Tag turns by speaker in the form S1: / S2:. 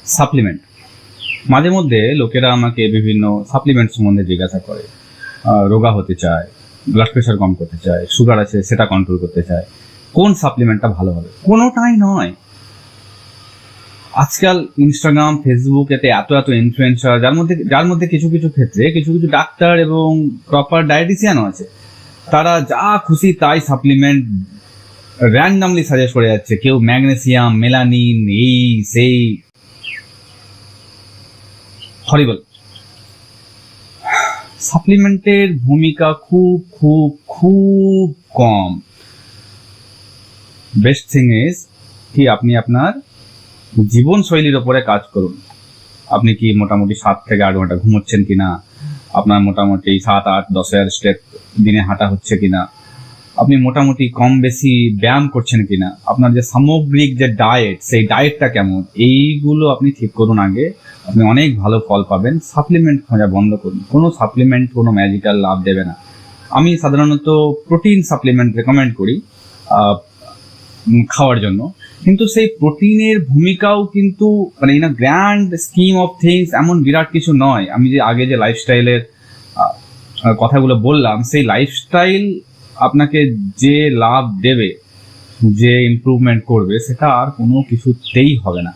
S1: Supplement. মাঝে মধ্যে লোকেরা আমাকে বিভিন্ন সাপ্লিমেন্ট সম্বন্ধে জিজ্ঞাসা করে। রোগা হতে চায়, ব্লাড প্রেশার কম করতে চায়, সুগার আছে সেটা কন্ট্রোল করতে চায়, কোন সাপ্লিমেন্টটা ভালো হবে? কোনোটাই নয়। আজকাল ইনস্টাগ্রাম, ফেসবুক, এতে এত এত ইনফ্লুয়েন্সার, যার মধ্যে কিছু কিছু ক্ষেত্রে কিছু কিছু ডাক্তার এবং প্রপার ডায়েটিশিয়ানও আছে। তারা যা খুশি তাই সাপ্লিমেন্ট র্যান্ডামলি সাজেস্ট করে যাচ্ছে। কেউ ম্যাগনেসিয়াম, মেলানিন, এই সেই, হরিবল। সাপ্লিমেন্টের ভূমিকা খুব খুব খুব কম। বেস্ট থিং ইজ কি আপনি আপনার জীবনশৈলীর ওপরে কাজ করুন। আপনি কি মোটামুটি 7 থেকে 8 ঘন্টা ঘুমোচ্ছেন কিনা, আপনার মোটামুটি 7, 8, 10,000 স্টেপ দিনে হাঁটা হচ্ছে কিনা, আপনি মোটামুটি কম বেশি ব্যায়াম করছেন কিনা, আপনার যে সামগ্রিক যে ডায়েট, সেই ডায়েটটা কেমন, এইগুলো আপনি ঠিক করুন আগে। আপনি অনেক ভালো ফল পাবেন। সাপ্লিমেন্ট খোঁজা বন্ধ করুন। কোনো সাপ্লিমেন্ট কোনো ম্যাজিক্যাল লাভ দেবে না। আমি সাধারণত প্রোটিন সাপ্লিমেন্ট রেকমেন্ড করি খাওয়ার জন্য, কিন্তু সেই প্রোটিনের ভূমিকাও কিন্তু মানে in a grand scheme of things এমন বিরাট কিছু নয়। আমি যে আগে যে লাইফস্টাইলের কথাগুলো বললাম, সেই লাইফস্টাইল আপনাকে যে লাভ দেবে, যে ইমপ্রুভমেন্ট করবে, সেটা আর কোনো কিছুতেই হবে না।